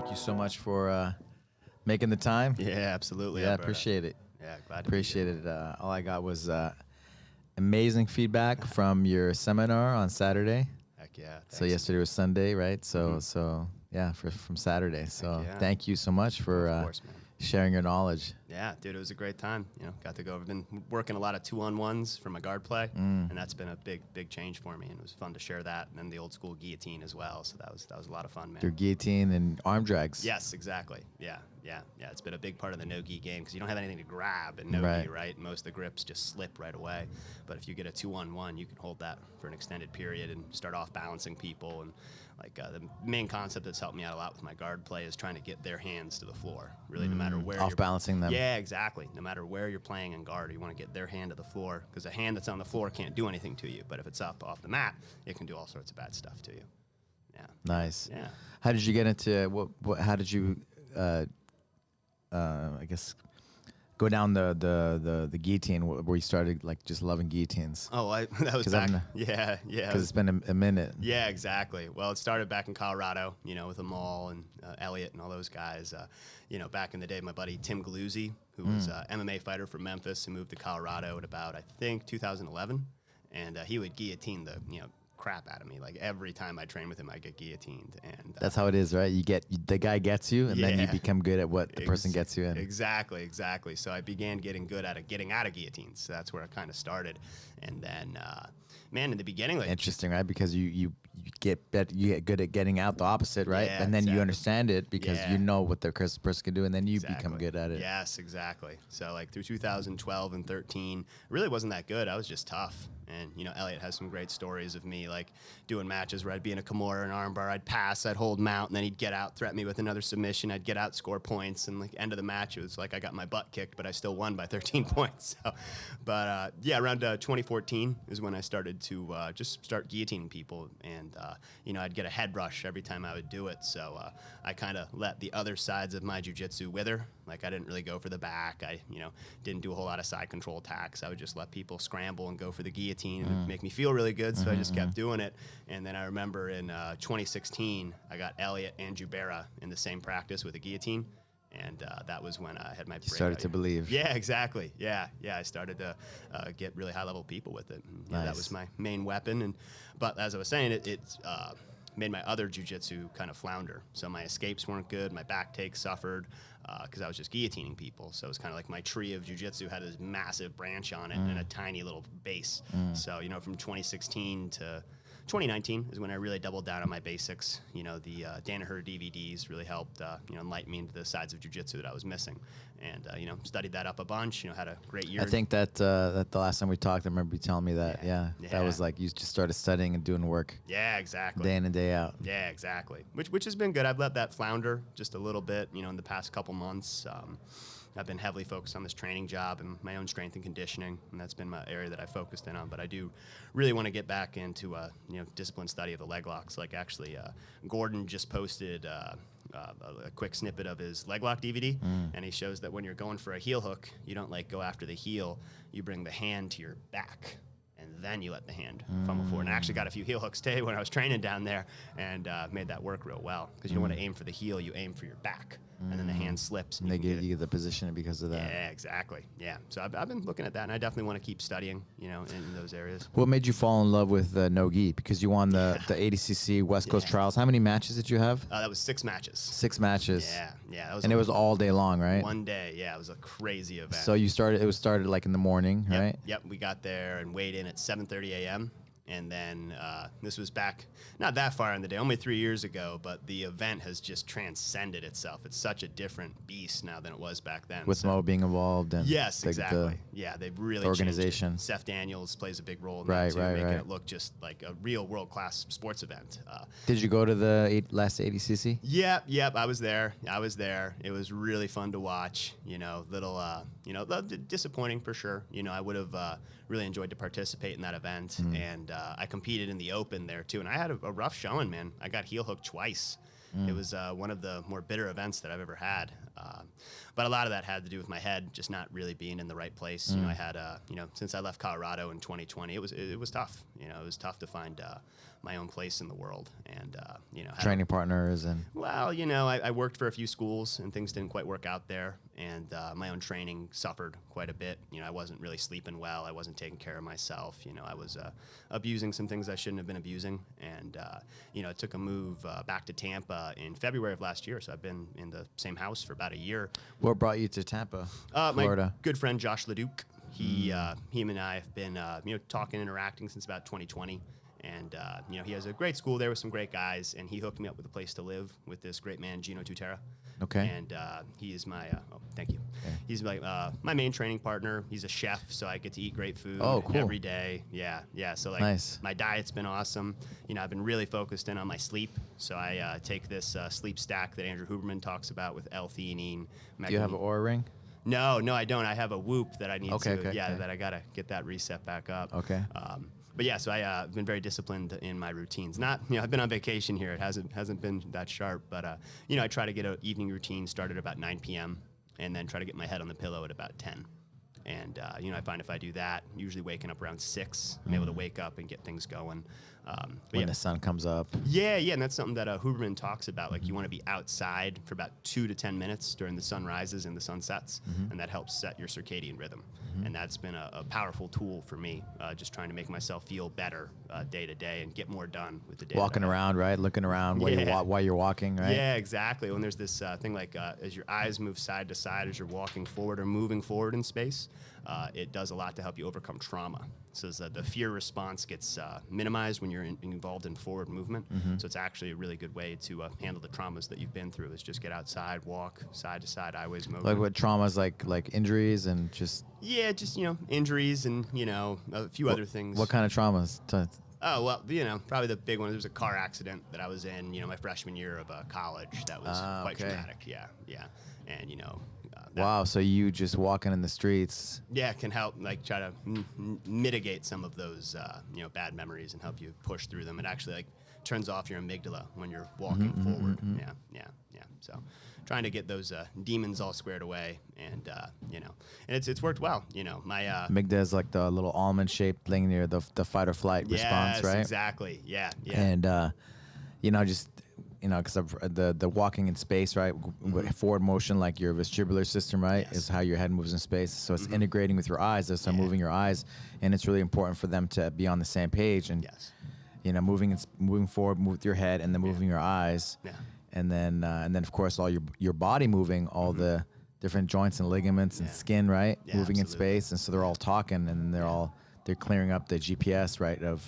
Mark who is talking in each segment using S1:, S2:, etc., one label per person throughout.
S1: Thank you so much for making the time.
S2: Yeah, absolutely.
S1: Yeah,
S2: Alberto.
S1: appreciate it.
S2: Yeah, glad to
S1: Appreciate it. All I got was amazing feedback from your seminar on Saturday.
S2: Heck yeah.
S1: So
S2: thanks.
S1: yesterday was Sunday, right? So yeah, from Saturday. So
S2: yeah.
S1: thank you so much for
S2: Of course, man.
S1: sharing your knowledge.
S2: Yeah, dude, it was a great time. Got to go. I've been working a lot of 2-on-1s for my guard play, and that's been a big change for me. And it was fun to share that, and then the old school guillotine as well. So that was a lot of fun, man.
S1: Your guillotine and arm drags.
S2: Yes, exactly. Yeah. It's been a big part of the no-gi game because you don't have anything to grab in no-gi, right? Most of the grips just slip right away. But if you get a 2-on-1, you can hold that for an extended period and start off balancing people. And like the main concept that's helped me out a lot with my guard play is trying to get their hands to the floor. Really, no matter where
S1: off balancing them.
S2: Yeah, exactly. No matter where you're playing in guard, you want to get their hand to the floor because a hand that's on the floor can't do anything to you. But if it's up off the mat, it can do all sorts of bad stuff to you. Yeah.
S1: Nice.
S2: Yeah.
S1: How did you get into what? How did you? I guess go down the guillotine where you started like just loving guillotines.
S2: Oh, that was back. Yeah.
S1: Because it's been a minute.
S2: Yeah, exactly. Well, it started back in Colorado, with Amal and Elliot and all those guys. Back in the day, my buddy Tim Galuzzi, who was an MMA fighter from Memphis, who moved to Colorado at about, I think, 2011. And he would guillotine the, crap out of me. Like every time I train with him, I get guillotined. And
S1: that's how it is, right? The guy gets you, and then you become good at what the person gets you in.
S2: Exactly. So I began getting good at getting out of guillotines. So that's where it kind of started. And then, man, in the beginning, like
S1: interesting, right? Because you get good at getting out the opposite, right?
S2: Yeah,
S1: and then you understand it because you know what the person can do, and then you become good at it.
S2: Yes, exactly. So like through 2012 and 13, it really wasn't that good. I was just tough. And, Elliot has some great stories of me, like, doing matches where I'd be in a Kimura and armbar, I'd pass, I'd hold mount, and then he'd get out, threaten me with another submission, I'd get out, score points, and, like, end of the match, it was like I got my butt kicked, but I still won by 13 points. So, but, around 2014 is when I started to just start guillotining people, and, I'd get a head rush every time I would do it, so I kind of let the other sides of my jiu-jitsu wither. Like, I didn't really go for the back. I, didn't do a whole lot of side control attacks. I would just let people scramble and go for the guillotine. It would make me feel really good, so I just kept doing it. And then I remember in 2016, I got Elliot and Jubera in the same practice with a guillotine. And that was when I had my break.
S1: You started to believe.
S2: Yeah, exactly. Yeah. I started to get really high-level people with it. And,
S1: nice.
S2: That was my main weapon. But as I was saying, it made my other jiu-jitsu kind of flounder. So my escapes weren't good. My back takes suffered because I was just guillotining people. So it was kind of like my tree of jiu-jitsu had this massive branch on it and a tiny little base. So, from 2016 to 2019 is when I really doubled down on my basics. The Danaher DVDs really helped, enlighten me into the sides of jiu-jitsu that I was missing. And, studied that up a bunch, had a great year.
S1: I think that the last time we talked, I remember you telling me that, that was like you just started studying and doing work.
S2: Yeah, exactly.
S1: Day in and day out.
S2: Yeah, exactly. Which has been good. I've let that flounder just a little bit, in the past couple months. I've been heavily focused on this training job and my own strength and conditioning, and that's been my area that I focused in on. But I do really want to get back into disciplined study of the leg locks. Like actually, Gordon just posted a quick snippet of his leg lock DVD, and he shows that when you're going for a heel hook, you don't go after the heel, you bring the hand to your back. And then you let the hand fumble forward. And I actually got a few heel hooks today when I was training down there and made that work real well. Because you don't want to aim for the heel, you aim for your back. And then the hand slips.
S1: And they give you the position because of that.
S2: Yeah, exactly. Yeah. So I've been looking at that, and I definitely want to keep studying, in those areas.
S1: What made you fall in love with no-gi? Because you won the ADCC West Coast Trials. How many matches did you have?
S2: That was 6 matches.
S1: 6 matches.
S2: Yeah. That was
S1: it was all day long, right?
S2: One day, yeah. It was a crazy event.
S1: So it started like in the morning, right?
S2: Yep. We got there and weighed in at 7:30 a.m. And then this was back, not that far in the day, only 3 years ago, but the event has just transcended itself. It's such a different beast now than it was back then.
S1: With Mo being involved. And
S2: yes, exactly. They've really
S1: organization.
S2: Changed it. Seth Daniels plays a big role in that too, making it look just like a real world-class sports event.
S1: Did you go to the last ADCC?
S2: Yep, I was there. It was really fun to watch. Little disappointing for sure. I would have really enjoyed to participate in that event, and I competed in the open there too, and I had a rough showing, man. I got heel hooked twice. It was one of the more bitter events that I've ever had. But a lot of that had to do with my head just not really being in the right place. You know, I had, since I left Colorado in 2020, it was tough. You know, it was tough to find my own place in the world. And,
S1: training partners and.
S2: Well, I worked for a few schools and things didn't quite work out there. And my own training suffered quite a bit. I wasn't really sleeping well. I wasn't taking care of myself. I was abusing some things I shouldn't have been abusing. And, it took a move back to Tampa in February of last year. So I've been in the same house for about a year.
S1: What brought you to Tampa, Florida?
S2: My good friend Josh Leduc. Him and I have been, talking, interacting since about 2020. And, he has a great school there with some great guys, and he hooked me up with a place to live with this great man, Gino Tutera.
S1: Okay.
S2: And he is my, thank you. Okay. He's like my main training partner. He's a chef, so I get to eat great food every day. Yeah. So, like,
S1: nice.
S2: My diet's been awesome. I've been really focused in on my sleep. So I take this sleep stack that Andrew Huberman talks about with L-theanine.
S1: Do you have an Oura ring?
S2: No, I don't. I have a Whoop that I need that I got to get that reset back up.
S1: Okay.
S2: But yeah, so I've been very disciplined in my routines. Not, I've been on vacation here. It hasn't been that sharp, but I try to get an evening routine started about 9 p.m. and then try to get my head on the pillow at about 10. And I find if I do that, usually waking up around 6, I'm able to wake up and get things going.
S1: When the sun comes up.
S2: Yeah, and that's something that Huberman talks about. Like, you want to be outside for about 2 to 10 minutes during the sun rises and the sun sets, and that helps set your circadian rhythm. And that's been a powerful tool for me, just trying to make myself feel better day to day and get more done with the day.
S1: Walking around, right? Looking around while you're walking, right?
S2: Yeah, exactly. When there's this thing like as your eyes move side to side as you're walking forward or moving forward in space, it does a lot to help you overcome trauma. So the fear response gets minimized when you're involved in forward movement. So it's actually a really good way to handle the traumas that you've been through, is just get outside, walk side to side, eyeways movement.
S1: Like what traumas, like injuries and just...
S2: Yeah, just, injuries and, a few other things.
S1: What kind of traumas?
S2: Oh, well, probably the big one. There was a car accident that I was in, my freshman year of college. That was quite traumatic. Yeah. And,
S1: wow, so you just walking in the streets.
S2: Yeah, can help, like, try to mitigate some of those, bad memories and help you push through them. It actually, like, turns off your amygdala when you're walking forward. Yeah. So trying to get those demons all squared away, and, and it's worked well. My
S1: amygdala is like the little almond-shaped thing near the fight or flight response, right?
S2: Exactly. Yeah.
S1: And, just... because the walking in space, right? Forward motion, like your vestibular system, right, is how your head moves in space. So it's integrating with your eyes. So moving your eyes, and it's really important for them to be on the same page. And moving forward, move with your head, and then moving your eyes, and then of course all your body moving, all the different joints and ligaments and skin, right, moving in space. And so they're all talking, and they're clearing up the GPS, right, of.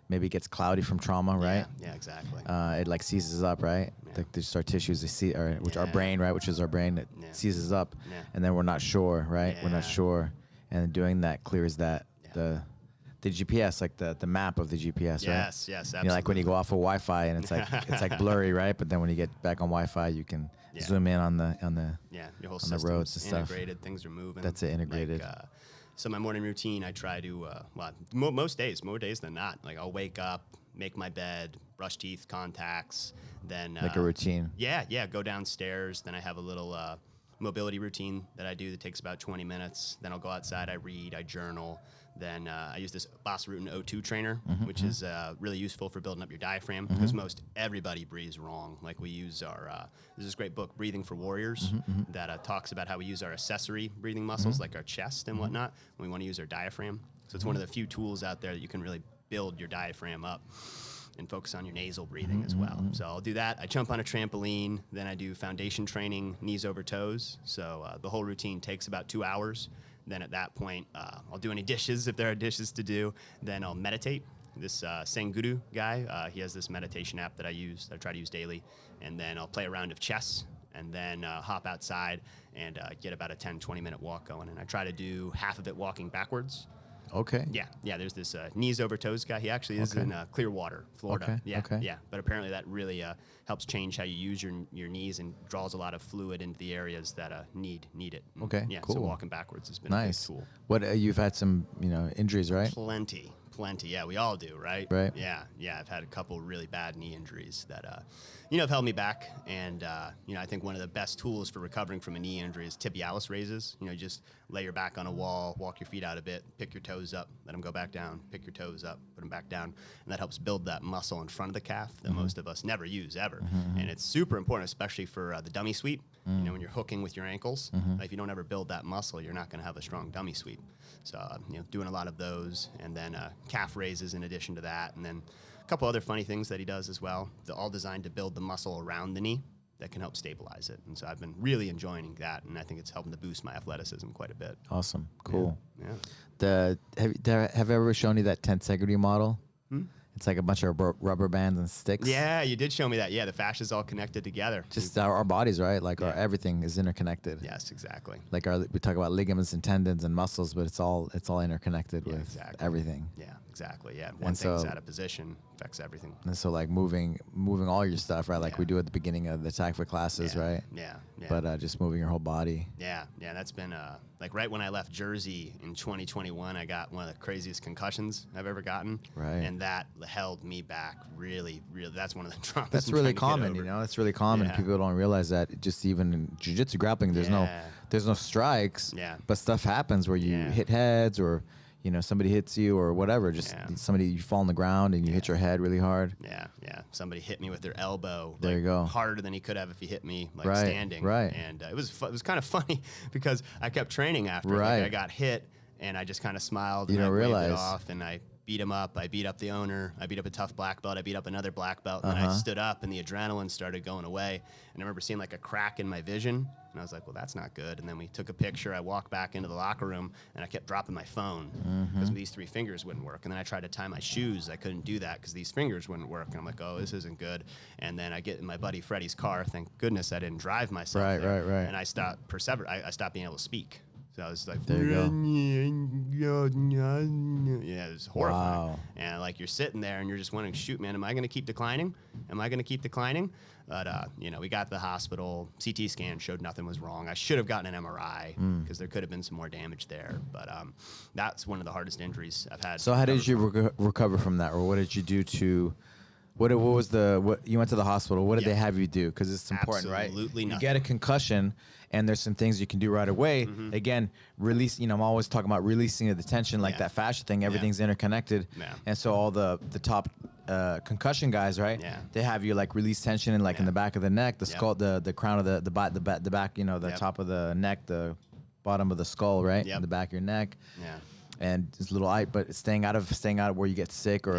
S1: Maybe it gets cloudy from trauma, right?
S2: Yeah, exactly.
S1: It like seizes up, right? Like there's our tissues, our brain, right? Which is our brain that seizes up, and then we're not sure, right? We're not sure, and doing that clears that the GPS, like the map of the GPS, right?
S2: Yes, absolutely.
S1: Like when you go off of Wi-Fi and it's like blurry, right? But then when you get back on Wi-Fi, you can zoom in on the
S2: your whole
S1: on the roads and stuff.
S2: Integrated, things are moving.
S1: That's it, integrated.
S2: So my morning routine, I try to, most days, more days than not. Like, I'll wake up, make my bed, brush teeth, contacts, then...
S1: like a routine.
S2: Yeah, go downstairs. Then I have a little mobility routine that I do that takes about 20 minutes. Then I'll go outside, I read, I journal. Then I use this Bosrutin O2 trainer, which is really useful for building up your diaphragm, because most everybody breathes wrong. Like, we use there's this great book, Breathing for Warriors, that talks about how we use our accessory breathing muscles, like our chest and whatnot, when we want to use our diaphragm. So it's one of the few tools out there that you can really build your diaphragm up and focus on your nasal breathing as well. So I'll do that. I jump on a trampoline. Then I do foundation training, knees over toes. So the whole routine takes about 2 hours. Then at that point, I'll do any dishes if there are dishes to do. Then I'll meditate. This Sanguru guy, he has this meditation app that I try to use daily. And then I'll play a round of chess, and then hop outside and get about a 10, 20-minute walk going. And I try to do half of it walking backwards.
S1: Okay.
S2: Yeah. There's this knees over toes guy. He actually is in Clearwater, Florida. Yeah. But apparently that really helps change how you use your knees and draws a lot of fluid into the areas that need it.
S1: Okay.
S2: Yeah.
S1: Cool.
S2: So walking backwards has been a good tool.
S1: What you've had some injuries, right?
S2: Plenty. Plenty. Yeah, we all do, right?
S1: Right.
S2: Yeah. I've had a couple really bad knee injuries that, have held me back. And, I think one of the best tools for recovering from a knee injury is tibialis raises. You just lay your back on a wall, walk your feet out a bit, pick your toes up, let them go back down, pick your toes up, put them back down. And that helps build that muscle in front of the calf that most of us never use ever. And it's super important, especially for the dummy sweep. When you're hooking with your ankles, if you don't ever build that muscle, you're not going to have a strong dummy sweep. So, doing a lot of those, and then calf raises in addition to that. And then a couple other funny things that he does as well. They're all designed to build the muscle around the knee that can help stabilize it. And so I've been really enjoying that, and I think it's helping to boost my athleticism quite a bit.
S1: Awesome. Cool.
S2: Yeah.
S1: Have I ever shown you that tensegrity model? It's like a bunch of rubber bands and sticks.
S2: Yeah, you did show me that. Yeah, the fascia's all connected together.
S1: Just our bodies, right? Like our everything is interconnected.
S2: Yes, exactly.
S1: Like we talk about ligaments and tendons and muscles, but it's all interconnected with everything.
S2: Yeah, exactly. Yeah, one thing's out of position affects everything.
S1: And so like moving all your stuff, right? Like we do at the beginning of the tactical classes, right?
S2: Yeah.
S1: But just moving your whole body.
S2: Yeah. That's been like right when I left Jersey in 2021, I got one of the craziest concussions I've ever gotten.
S1: Right.
S2: And that held me back really, really. That's one of the traumas.
S1: That's really common, That's really common.
S2: Yeah.
S1: People don't realize that. Just even in jiu-jitsu grappling, there's no strikes.
S2: Yeah.
S1: But stuff happens where you hit heads or somebody hits you or whatever. Just you fall on the ground and you hit your head really hard.
S2: Yeah. Somebody hit me with their elbow.
S1: There you go.
S2: Harder than he could have if he hit me standing.
S1: Right.
S2: And it was kind of funny because I kept training after.
S1: Right.
S2: Like I got hit and I just kind of smiled.
S1: You
S2: and
S1: don't
S2: I waved
S1: realize.
S2: it off and I beat him up. I beat up the owner. I beat up a tough black belt. I beat up another black belt. And then I stood up and the adrenaline started going away. And I remember seeing like a crack in my vision. And I was like, well, that's not good. And then we took a picture. I walked back into the locker room and I kept dropping my phone because these 3 fingers wouldn't work. And then I tried to tie my shoes. I couldn't do that because these fingers wouldn't work. And I'm like, oh, this isn't good. And then I get in my buddy Freddie's car. Thank goodness I didn't drive myself there.
S1: Right.
S2: And I stopped I stopped being able to speak. So I was like,
S1: there you
S2: go. Yeah, it was horrifying.
S1: Wow.
S2: And like you're sitting there and you're just wondering, shoot, man, am I going to keep declining? But, we got to the hospital. CT scan showed nothing was wrong. I should have gotten an MRI because there could have been some more damage there. But that's one of the hardest injuries I've had.
S1: So how did you recover from that, or what did you do to? What you went to the hospital? What did they have you do? Because it's important, right?
S2: Absolutely nothing.
S1: You get a concussion, and there's some things you can do right away. Again, release. I'm always talking about releasing the tension, like that fascia thing. Everything's interconnected, and so all the top concussion guys, right?
S2: Yeah.
S1: They have you like release tension in in the back of the neck, the skull, the crown of the back, the top of the neck, the bottom of the skull, right?
S2: Yep.
S1: The back of your neck.
S2: Yeah.
S1: And it's but staying out of where you get sick or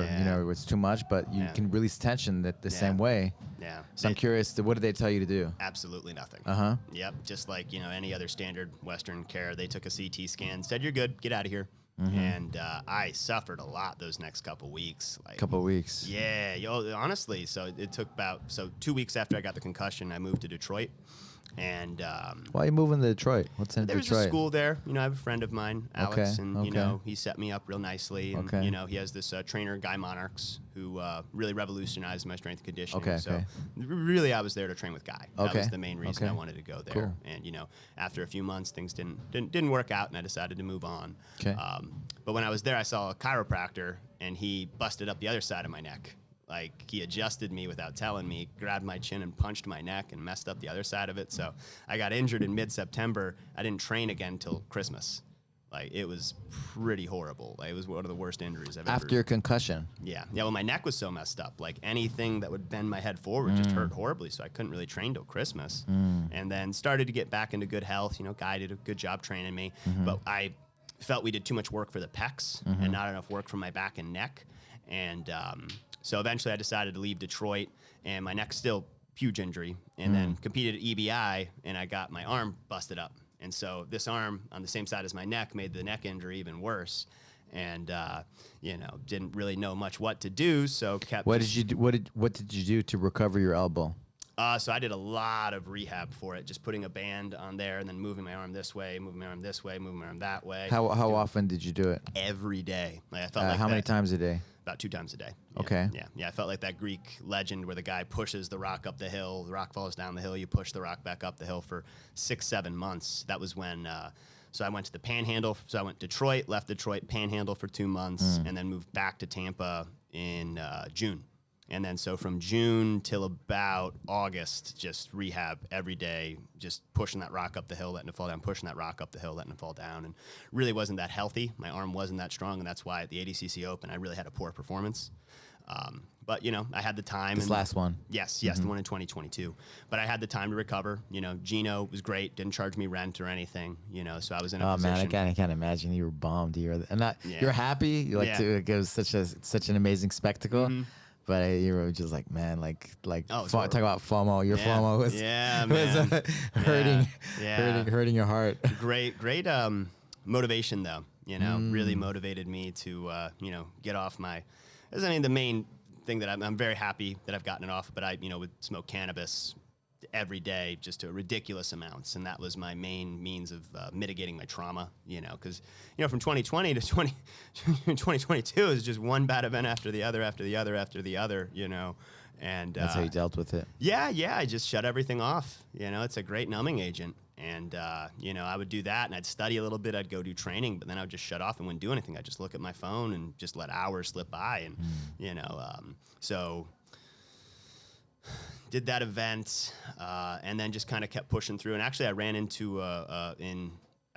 S1: it's too much, but you can release tension the same way.
S2: Yeah.
S1: So I'm curious, what did they tell you to do?
S2: Absolutely nothing.
S1: Yep.
S2: Just like any other standard Western care, they took a CT scan, said you're good, get out of here. And I suffered a lot those next couple weeks.
S1: Couple weeks.
S2: Yeah. Honestly, so it took 2 weeks after I got the concussion, I moved to Detroit. And
S1: why are you moving to Detroit? What's in
S2: Detroit?
S1: Detroit?
S2: There's a school there. I have a friend of mine, Alex,
S1: Okay,
S2: and he set me up real nicely. And
S1: Okay.
S2: he has this trainer, Guy Monarchs, who really revolutionized my strength and conditioning.
S1: Okay,
S2: so
S1: okay.
S2: really, I was there to train with Guy. That
S1: Okay,
S2: was the main reason
S1: okay.
S2: I wanted to go there.
S1: Cool.
S2: And after a few months, things didn't work out, and I decided to move on.
S1: Okay.
S2: But when I was there, I saw a chiropractor, and he busted up the other side of my neck. Like, he adjusted me without telling me, grabbed my chin and punched my neck and messed up the other side of it. So I got injured in mid-September. I didn't train again till Christmas. Like, it was pretty horrible. Like, it was one of the worst injuries I've ever.
S1: After your concussion.
S2: Yeah. Well, my neck was so messed up. Like, anything that would bend my head forward just hurt horribly. So I couldn't really train till Christmas. And then started to get back into good health. Guy did a good job training me. But I felt we did too much work for the pecs and not enough work for my back and neck. And so eventually I decided to leave Detroit, and my neck's still huge injury, and then competed at EBI, and I got my arm busted up. And so this arm on the same side as my neck made the neck injury even worse. And, didn't really know much what to do, so kept...
S1: What did you do to recover your elbow?
S2: So I did a lot of rehab for it, just putting a band on there and then moving my arm this way, moving my arm this way, moving my arm that way.
S1: How often did you do it?
S2: Every day. Like, I felt like
S1: how many times a day?
S2: About 2 times a day.
S1: Okay.
S2: Yeah. I felt like that Greek legend where the guy pushes the rock up the hill, the rock falls down the hill, you push the rock back up the hill for 6-7 months. That was when So I went to the Panhandle. So I went Detroit, left Detroit, Panhandle for 2 months, and then moved back to Tampa in June. And then so from June till about August, just rehab every day, just pushing that rock up the hill, letting it fall down, pushing that rock up the hill, letting it fall down. And really wasn't that healthy. My arm wasn't that strong, and that's why at the ADCC Open, I really had a poor performance. But, you know, I had the time.
S1: This last one.
S2: Yes, the one in 2022. But I had the time to recover. You know, Gino was great, didn't charge me rent or anything, you know, so I was in a position.
S1: Oh, man, I can't imagine. You were bummed. You're happy. You like
S2: Yeah.
S1: it was such an amazing spectacle. But you were just like, man, talk about FOMO. Your FOMO was, hurting your heart.
S2: Great motivation, though. You know, really motivated me to, you know, get off my. The main thing that I'm very happy that I've gotten it off. But I, you know, would smoke cannabis every day just to ridiculous amounts, and that was my main means of mitigating my trauma. You know, because you know, from 2020 to 2022 is just one bad event after the other, after the other, after the other. You know, and
S1: that's how you dealt with it.
S2: Yeah, I just shut everything off. You know, it's a great numbing agent. And, you know, I would do that, and I'd study a little bit. I'd go do training, but then I would just shut off and wouldn't do anything. I'd just look at my phone and just let hours slip by. And, you know, so did that event and then just kind of kept pushing through. And actually I ran into, I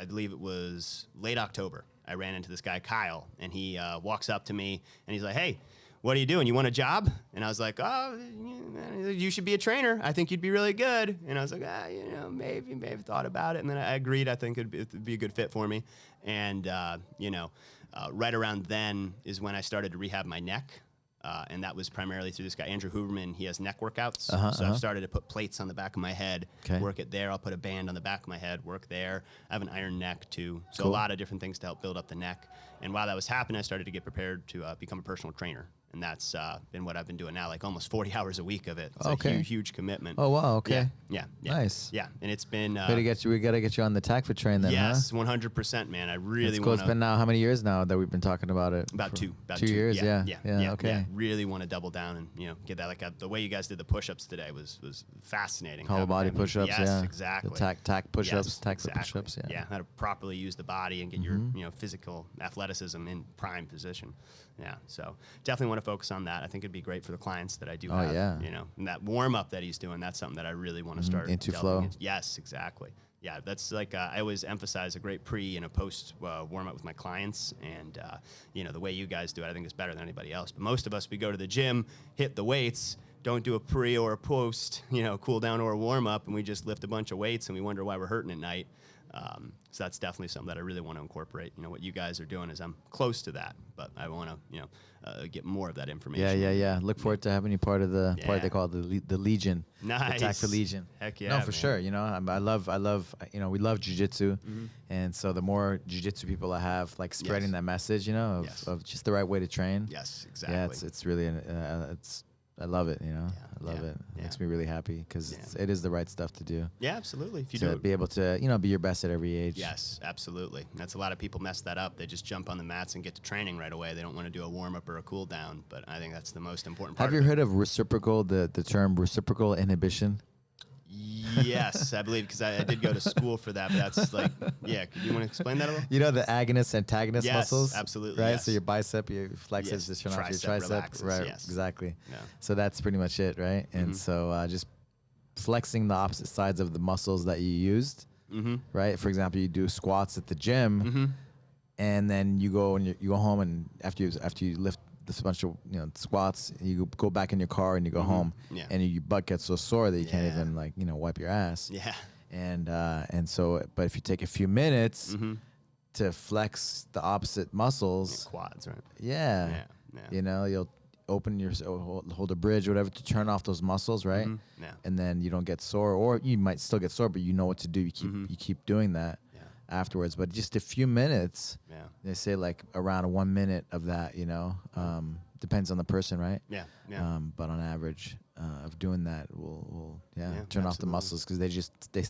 S2: believe it was late October, I ran into this guy, Kyle, and he walks up to me, and he's like, "Hey, what are you doing? You want a job?" And I was like, "Oh, you should be a trainer. I think you'd be really good." And I was like, you know, maybe thought about it. And then I agreed. I think it'd be a good fit for me. And, you know, right around then is when I started to rehab my neck. And that was primarily through this guy, Andrew Huberman. He has neck workouts. So I've started to put plates on the back of my head, work it there. I'll put a band on the back of my head, work there. I have an iron neck too. So a lot of different things to help build up the neck. And while that was happening, I started to get prepared to become a personal trainer. And that's been what I've been doing now, like almost 40 hours a week of it. It's a huge, huge commitment.
S1: Oh, wow. Okay.
S2: Yeah.
S1: Nice.
S2: Yeah. And it's been...
S1: we got to get you on the TAC train then,
S2: yes, 100%, man. I really want to...
S1: It's been now how many years now that we've been talking about it?
S2: About 2
S1: years, yeah. Okay.
S2: Yeah. Really want to double down and, you know, get that. Like the way you guys did the push-ups today was fascinating.
S1: Whole body push-ups,
S2: yes, exactly.
S1: The TAC push-ups,
S2: yes,
S1: TAC
S2: exactly.
S1: push-ups,
S2: Yeah, how to properly use the body and get your, you know, physical athleticism in prime position. Yeah, so definitely want to focus on that. I think it'd be great for the clients that I do have.
S1: Yeah.
S2: You know, and that warm-up that he's doing, that's something that I really want to start
S1: into flow.
S2: Yes, exactly. Yeah, that's like I always emphasize a great pre and a post warm-up with my clients, and you know, the way you guys do it, I think is better than anybody else. But most of us, we go to the gym, hit the weights, don't do a pre or a post, you know, cool down or a warm-up, and we just lift a bunch of weights, and we wonder why we're hurting at night. So that's definitely something that I really want to incorporate. You know, what you guys are doing is I'm close to that, but I want to, you know, get more of that information.
S1: Yeah. Look forward to having you part of the part they call the Legion.
S2: Nice.
S1: The TAC for Legion.
S2: Heck yeah.
S1: No, for sure. You know, I love, you know, we love jiu-jitsu. And so the more jiu-jitsu people I have, like spreading that message, you know, of just the right way to train.
S2: Yes, exactly.
S1: Yeah, it's really, I love it, you know. I love it. It makes me really happy because it is the right stuff to do.
S2: Yeah, absolutely. If you
S1: to be able to, you know, be your best at every age.
S2: Yes, absolutely. That's a lot of people mess that up. They just jump on the mats and get to training right away. They don't want to do a warm-up or a cool down, but I think that's the most important part.
S1: Have you heard of reciprocal, the term reciprocal inhibition?
S2: Yes, I believe, because I did go to school for that, but that's like, yeah, you want to explain that a little?
S1: You know the agonist antagonist muscles?
S2: Absolutely.
S1: Right?
S2: Yes.
S1: So your bicep, you flex it to turn off your tricep.
S2: Relaxes,
S1: right,
S2: yes.
S1: exactly.
S2: Yeah.
S1: So that's pretty much it, right? And so just flexing the opposite sides of the muscles that you used, right? For example, you do squats at the gym, and then you go and you go home, and after you lift this bunch of, you know, squats, you go back in your car and you go home, and your butt gets so sore that you can't even, like, you know, wipe your ass.
S2: Yeah.
S1: And so, but if you take a few minutes to flex the opposite muscles,
S2: quads, right?
S1: Yeah. You know, you'll open your hold a bridge, or whatever, to turn off those muscles, right?
S2: Yeah.
S1: And then you don't get sore, or you might still get sore, but you know what to do. You keep doing that afterwards. But just a few minutes. They say like around 1 minute of that, you know, depends on the person, right?
S2: Yeah.
S1: But on average, of doing that will turn off the
S2: absolutely.
S1: muscles, because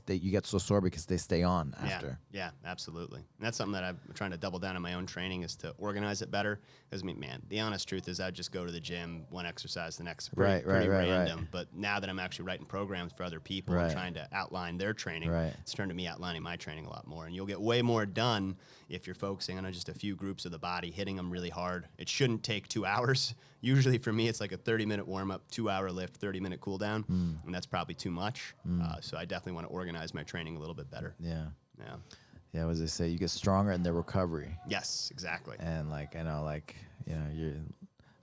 S1: they you get so sore because they stay on after.
S2: Yeah, absolutely. And that's something that I'm trying to double down on my own training, is to organize it better. Because, I mean, man, the honest truth is I'd just go to the gym, one exercise, the next, pretty random. But now that I'm actually writing programs for other people and trying to outline their training, it's turned to me outlining my training a lot more. And you'll get way more done if you're focusing on just a few groups of the body, hitting them really hard. It shouldn't take 2 hours. Usually for me, it's like a 30-minute warm-up, 2-hour lift, 30-minute cool-down, and that's probably too much. So I definitely want to organize my training a little bit better.
S1: Yeah, as they say, you get stronger in the recovery.
S2: Yes, exactly.
S1: And like, I know, like, you know, you're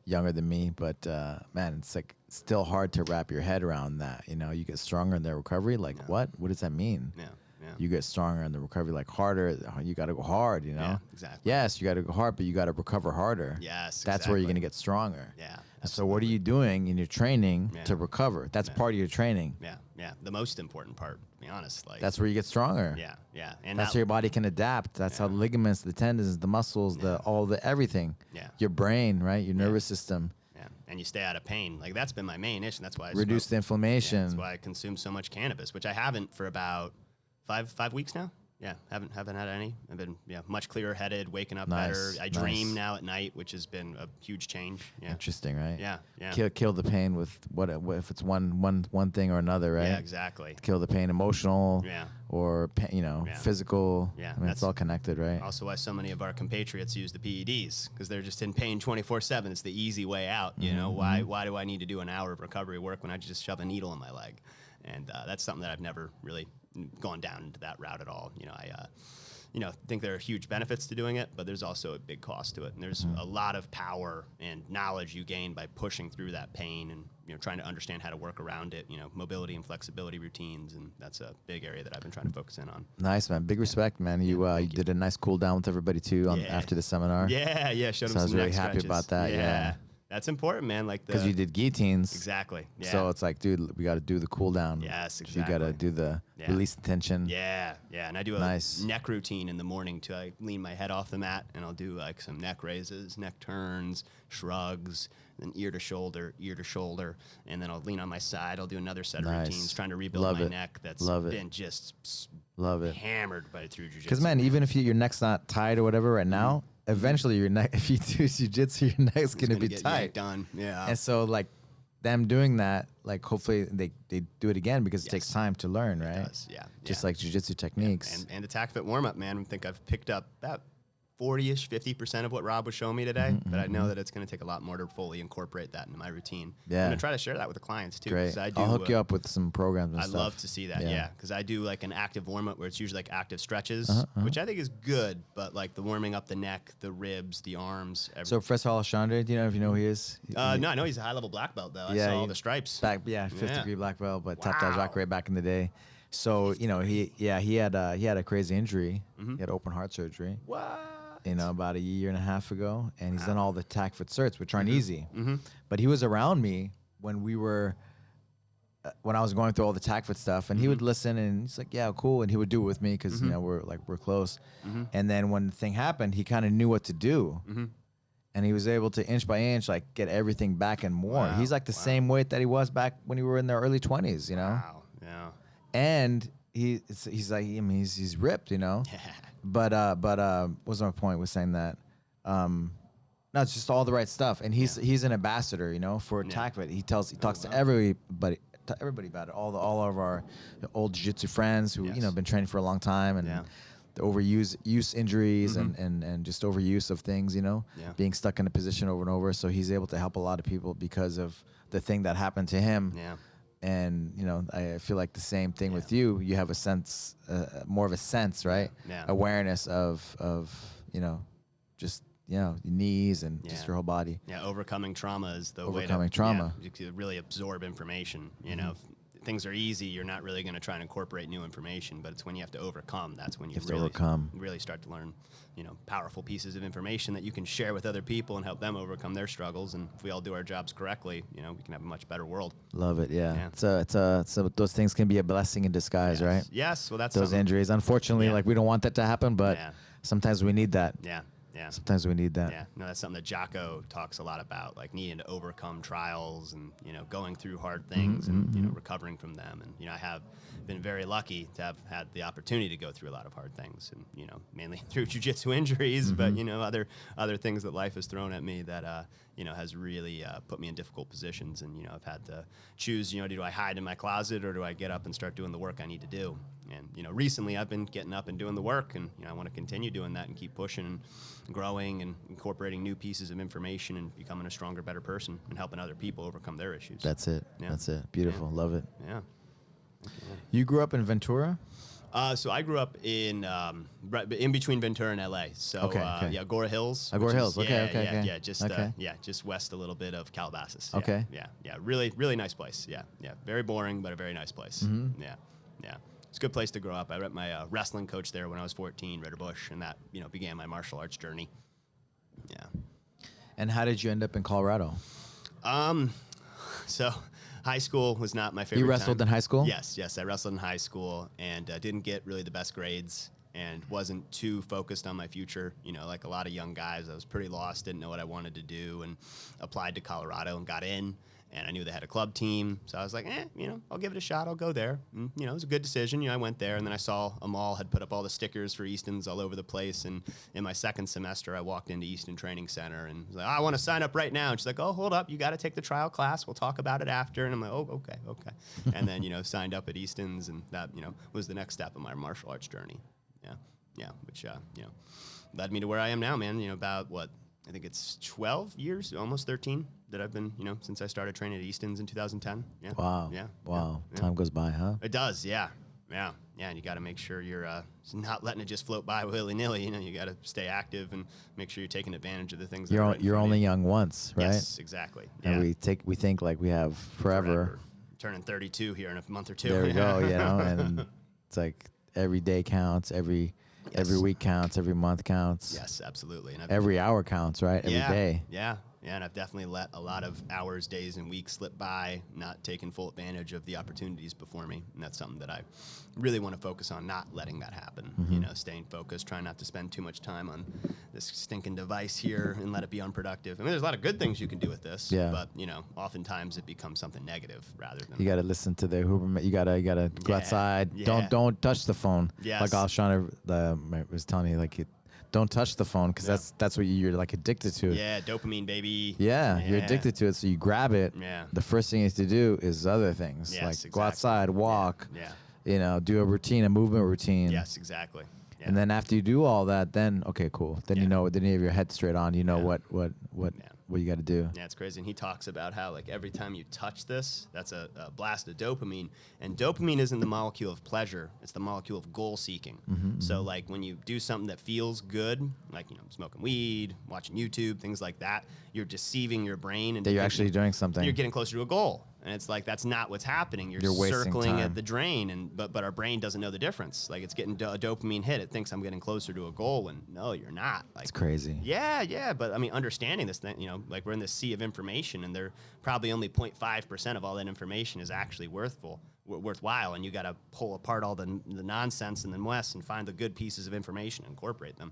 S1: younger than me, but man, it's like still hard to wrap your head around that. You know, you get stronger in the recovery. Like, what does that mean? You get stronger in the recovery, like harder. You got to go hard, you know?
S2: Yeah, exactly.
S1: Yes, you got to go hard, but you got to recover harder.
S2: Yes,
S1: That's where you're going to get stronger.
S2: Yeah.
S1: So what are you doing in your training to recover? That's part of your training.
S2: Yeah. The most important part, to be honest. Like,
S1: that's where you get stronger.
S2: Yeah. And
S1: that's how your body can adapt. That's how the ligaments, the tendons, the muscles, everything. Your brain, right? Your nervous system.
S2: And you stay out of pain. Like, that's been my main issue. That's why I
S1: reduce the inflammation.
S2: That's why I consume so much cannabis, which I haven't for about five weeks now. Yeah, haven't had any. I've been much clearer headed, waking up better. I dream now at night, which has been a huge change. Yeah.
S1: Interesting, right?
S2: Yeah.
S1: Kill the pain with what if it's one thing or another, right?
S2: Yeah, exactly.
S1: Kill the pain, emotional, or physical.
S2: Yeah,
S1: I mean, it's all connected, right?
S2: Also, why so many of our compatriots use the PEDs, because they're just in pain 24/7. It's the easy way out. You know, why do I need to do an hour of recovery work when I just shove a needle in my leg? And that's something that I've never really gone down into that route at all. I think there are huge benefits to doing it, but there's also a big cost to it. And there's a lot of power and knowledge you gain by pushing through that pain and trying to understand how to work around it. Mobility and flexibility routines, and that's a big area that I've been trying to focus in on.
S1: Nice, man. Big respect, man. You did a nice cool down with everybody too after the seminar.
S2: Yeah. Showed them
S1: so I was
S2: some
S1: really
S2: neck
S1: happy
S2: stretches.
S1: about that. Yeah.
S2: That's important, man. Like,
S1: because you did guillotines.
S2: Exactly. Yeah.
S1: So it's like, dude, we got to do the cool down.
S2: Yes, exactly.
S1: You got to do the release the tension.
S2: Yeah. And I do a neck routine in the morning to lean my head off the mat, and I'll do like some neck raises, neck turns, shrugs, then ear to shoulder, and then I'll lean on my side. I'll do another set of routines trying to rebuild my neck that's been just hammered by through jiu-jitsu.
S1: Because, man, even if your neck's not tight or whatever right now, eventually your neck, if you do jiu-jitsu, your neck's going to be tight.
S2: Done. Yeah.
S1: And so, like, them doing that, like, hopefully they do it again, because it takes time to learn, right?
S2: It does,
S1: Just like jiu-jitsu techniques.
S2: And the tack fit warm-up, man, I think I've picked up about 40-ish, 50% of what Rob was showing me today, but I know that it's going to take a lot more to fully incorporate that into my routine.
S1: Yeah.
S2: I'm going to try to share that with the clients, too.
S1: Great. I'll hook you up with some programs and stuff.
S2: I love to see that, because I do, like, an active warm-up where it's usually, like, active stretches, which I think is good, but, like, the warming up the neck, the ribs, the arms.
S1: So, Professor Alexandre, do you know who he is?
S2: No, I know he's a high-level black belt, though. I saw all the stripes.
S1: Fifth degree black belt, but top Jacare back in the day. So, he had a crazy injury. He had open heart surgery.
S2: What?
S1: About a year and a half ago, and he's done all the tack fit certs, which aren't easy. But he was around me when when I was going through all the tack fit stuff, and he would listen, and he's like, "Yeah, cool," and he would do it with me because we're close. And then when the thing happened, he kind of knew what to do, and he was able to inch by inch like get everything back and more.
S2: Wow.
S1: He's like the same weight that he was back when we were in the early 20s,
S2: Wow. Yeah.
S1: And he's like, I mean, he's ripped, But what's my point with saying that? No, it's just all the right stuff. And he's an ambassador, for TACFIT. He talks to everybody about it. All of our old jiu-jitsu friends who been training for a long time, and the overuse injuries and just overuse of things, being stuck in a position over and over. So he's able to help a lot of people because of the thing that happened to him.
S2: Yeah.
S1: And I feel like the same thing with you. You have a sense, more of a sense, right?
S2: Yeah.
S1: Awareness of just your knees and just your whole body.
S2: Yeah, overcoming trauma is the way to
S1: overcoming trauma.
S2: You can really absorb information. If things are easy, you're not really going to try and incorporate new information. But it's when you have to overcome. That's when you really start to learn, powerful pieces of information that you can share with other people and help them overcome their struggles. And if we all do our jobs correctly, we can have a much better world.
S1: Love it. Yeah. So those things can be a blessing in disguise, right?
S2: Yes. Well, that's
S1: those injuries. Unfortunately, like we don't want that to happen, but sometimes we need that.
S2: Yeah. Yeah.
S1: Sometimes we need that.
S2: Yeah, no, that's something that Jocko talks a lot about, like needing to overcome trials and, you know, going through hard things and, you know, recovering from them. And, you know, I have been very lucky to have had the opportunity to go through a lot of hard things and, you know, mainly through jiu-jitsu injuries, but, you know, other things that life has thrown at me that, you know, has really put me in difficult positions. And, you know, I've had to choose, you know, do I hide in my closet or do I get up and start doing the work I need to do? And, you know, recently I've been getting up and doing the work, and, you know, I want to continue doing that and keep pushing and growing and incorporating new pieces of information and becoming a stronger, better person and helping other people overcome their issues.
S1: That's it.
S2: Yeah.
S1: That's it. Beautiful.
S2: Yeah.
S1: Love it.
S2: Yeah.
S1: You grew up in Ventura?
S2: So I grew up in right in between Ventura and LA. So
S1: Okay.
S2: yeah, Agora Hills.
S1: Agora
S2: which is-
S1: Hills. Okay.
S2: Yeah,
S1: Okay.
S2: yeah, just
S1: Okay.
S2: just west a little bit of Calabasas. Yeah,
S1: Okay.
S2: Yeah. Really nice place. Yeah. Very boring, but a very nice place. Yeah. It's a good place to grow up. I met my wrestling coach there when I was 14, Ritter Bush, and that, you know, began my martial arts journey. Yeah.
S1: And how did you end up in Colorado?
S2: So high school was not my favorite.
S1: You wrestled
S2: time.
S1: in high school?
S2: Yes, I wrestled in high school and didn't get really the best grades and wasn't too focused on my future. You know, like a lot of young guys, I was pretty lost, didn't know what I wanted to do, and applied to Colorado and got in. And I knew they had a club team, so I was like, you know, I'll give it a shot. I'll go there. And, you know, it was a good decision. You know, I went there, and then I saw a mall had put up all the stickers for Easton's all over the place. And in my second semester, I walked into Easton Training Center and was like, I want to sign up right now. And she's like, oh, hold up. You got to take the trial class. We'll talk about it after. And I'm like, oh, okay. And then, you know, signed up at Easton's, and that, you know, was the next step of my martial arts journey. Yeah, which, you know, led me to where I am now, man. You know, about what? I think it's 12 years, almost 13, that I've been, you know, since I started training at Easton's in 2010. Yeah.
S1: Wow.
S2: Yeah.
S1: Wow.
S2: Yeah.
S1: Time goes by, huh?
S2: It does, yeah. And you got to make sure you're not letting it just float by willy-nilly. You know, you got to stay active and make sure you're taking advantage of the things.
S1: You're only young once, right?
S2: Yes, exactly. Yeah.
S1: And we think like we have forever.
S2: Turning 32 here in a month or two.
S1: There we go. You know, and it's like every day counts, every week counts, every month counts.
S2: Yes, absolutely. And
S1: every hour counts, right? Every day.
S2: Yeah, and I've definitely let a lot of hours, days, and weeks slip by, not taking full advantage of the opportunities before me. And that's something that I really want to focus on, not letting that happen. You know, staying focused, trying not to spend too much time on this stinking device here and let it be unproductive. I mean, there's a lot of good things you can do with this, but, you know, oftentimes it becomes something negative rather than...
S1: You got to listen to the Huberman. You got to go outside.
S2: Yeah.
S1: Don't touch the phone.
S2: Yes.
S1: Like I was trying to, was telling you, like, don't touch the phone because that's what you're like addicted to.
S2: Yeah, dopamine, baby.
S1: Yeah, you're addicted to it, so you grab it.
S2: Yeah.
S1: The first thing you have to do is other things,
S2: Yes,
S1: like
S2: exactly.
S1: go outside, walk.
S2: Yeah.
S1: You know, do a routine, a movement routine.
S2: Yes, exactly. Yeah.
S1: And then after you do all that, then okay, cool. Then you know, then you have your head straight on. You know what you got to do.
S2: Yeah, it's crazy. And he talks about how, like, every time you touch this, that's a blast of dopamine. And dopamine isn't the molecule of pleasure. It's the molecule of goal seeking. So, like, when you do something that feels good, like, you know, smoking weed, watching YouTube, things like that, you're deceiving your brain. And
S1: That you're actually doing something.
S2: You're getting closer to a goal. And it's like, that's not what's happening. You're circling
S1: time
S2: at the drain, but our brain doesn't know the difference. Like, it's getting a dopamine hit. It thinks I'm getting closer to a goal, and no, you're not. Like,
S1: It's crazy.
S2: Yeah. But I mean, understanding this thing, you know, like, we're in this sea of information, and there probably only 0.5% of all that information is actually worthwhile. And you got to pull apart all the nonsense and the mess and find the good pieces of information and incorporate them.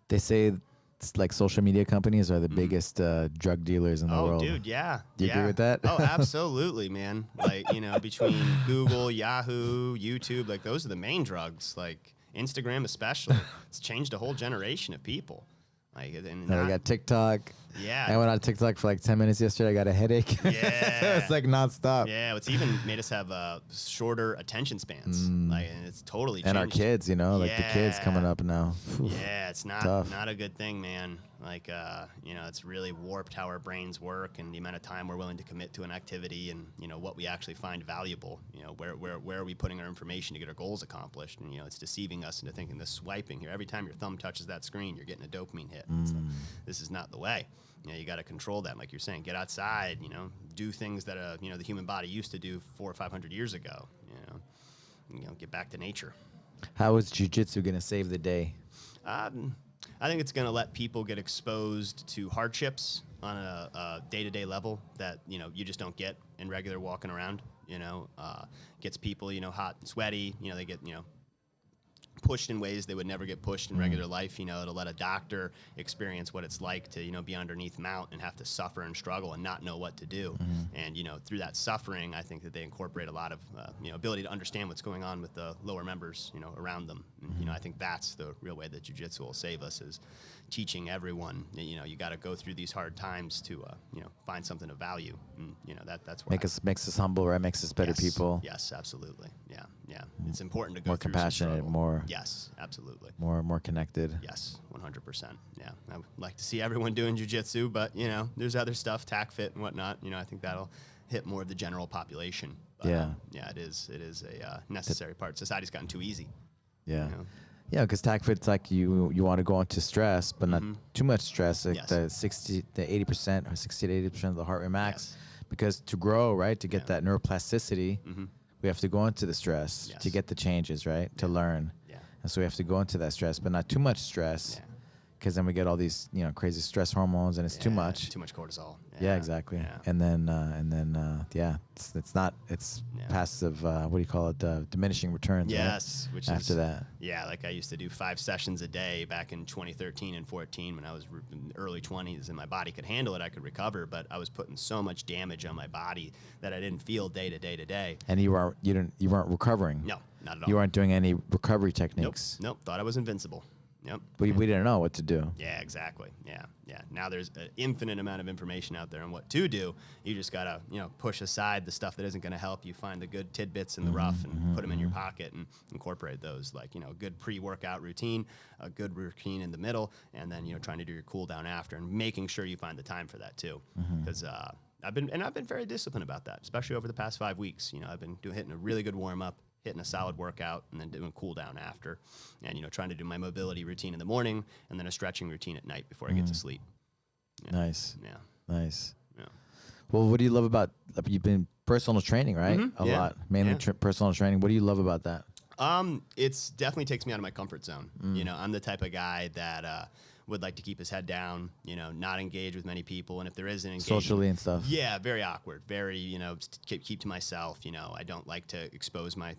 S1: They say it's like social media companies are the biggest drug dealers in the world.
S2: Oh, dude, yeah.
S1: Do you agree with that?
S2: Oh, absolutely, man. Like, you know, between Google, Yahoo, YouTube, like, those are the main drugs. Like, Instagram especially. It's changed a whole generation of people. Like, and
S1: I got TikTok.
S2: Yeah.
S1: I went on TikTok for like 10 minutes yesterday. I got a headache.
S2: Yeah.
S1: It's like nonstop.
S2: Yeah, it's even made us have shorter attention spans. Like, and it's totally changed.
S1: And our kids, you know, like the kids coming up now.
S2: Yeah, it's not a good thing, man. Like, you know, it's really warped how our brains work and the amount of time we're willing to commit to an activity, and, you know, what we actually find valuable. You know, where are we putting our information to get our goals accomplished? And, you know, it's deceiving us into thinking this swiping here. Every time your thumb touches that screen, you're getting a dopamine hit. It's like, this is not the way. You know, you got to control that, like you're saying. Get outside, you know, do things that you know, the human body used to do 400 or 500 years ago. You know, get back to nature.
S1: How is jiu-jitsu going to save the day?
S2: I think it's going to let people get exposed to hardships on a day-to-day level that, you know, you just don't get in regular walking around. You know, gets people, you know, hot and sweaty. You know, they get, you know, pushed in ways they would never get pushed in regular life, you know, to let a doctor experience what it's like to, you know, be underneath mount and have to suffer and struggle and not know what to do. And, you know, through that suffering, I think that they incorporate a lot of, you know, ability to understand what's going on with the lower members, you know, around them. And, you know, I think that's the real way that jiu-jitsu will save us, is teaching everyone, you know, you got to go through these hard times to, you know, find something of value. And, you know, that's where
S1: makes us humble, right? Makes us better people.
S2: Yes, absolutely. Yeah. Yeah. It's important to go
S1: More
S2: through
S1: compassionate, more.
S2: Yes, absolutely.
S1: More connected.
S2: Yes, 100%. Yeah. I would like to see everyone doing jiu-jitsu, but, you know, there's other stuff, tac fit and whatnot. You know, I think that'll hit more of the general population. But, yeah, it is a necessary part. Society's gotten too easy.
S1: Yeah.
S2: You know?
S1: Yeah, because tac fit's like you want to go into stress, but not too much stress, like the 60 to 80% or 60 to 80% of the heart rate max. Because to grow, right, to get that neuroplasticity, we have to go into the stress to get the changes, right, to learn. And so we have to go into that stress, but not too much stress, because then we get all these, you know, crazy stress hormones, and it's too much.
S2: Too much cortisol.
S1: Yeah, exactly. Yeah. And then it's passive. What do you call it? Diminishing returns.
S2: Yes,
S1: right?
S2: which
S1: after
S2: is,
S1: that.
S2: Yeah, like I used to do 5 sessions a day back in 2013 and 14 when I was in early 20s, and my body could handle it. I could recover, but I was putting so much damage on my body that I didn't feel day to day to day.
S1: And you weren't recovering.
S2: No, not at all.
S1: You weren't doing any recovery techniques.
S2: Nope. Thought I was invincible. Yep.
S1: We didn't know what to do.
S2: Yeah, exactly. Yeah. Now there's an infinite amount of information out there on what to do. You just gotta, you know, push aside the stuff that isn't gonna help you. Find the good tidbits in the rough and put them in your pocket and incorporate those. Like, you know, a good pre-workout routine, a good routine in the middle, and then, you know, trying to do your cool down after, and making sure you find the time for that too. Because I've been very disciplined about that, especially over the past 5 weeks. You know, I've been hitting a really good warm up, hitting a solid workout, and then doing cool down after, and, you know, trying to do my mobility routine in the morning and then a stretching routine at night before I get to sleep. Yeah.
S1: Nice.
S2: Yeah.
S1: Nice.
S2: Yeah.
S1: Well, what do you love about, you've been personal training, right? A lot, mainly personal training. What do you love about that?
S2: It's definitely takes me out of my comfort zone. You know, I'm the type of guy that would like to keep his head down, you know, not engage with many people. And if there is an engagement,
S1: socially and stuff.
S2: Yeah, very awkward, very, you know, keep to myself. You know, I don't like to expose my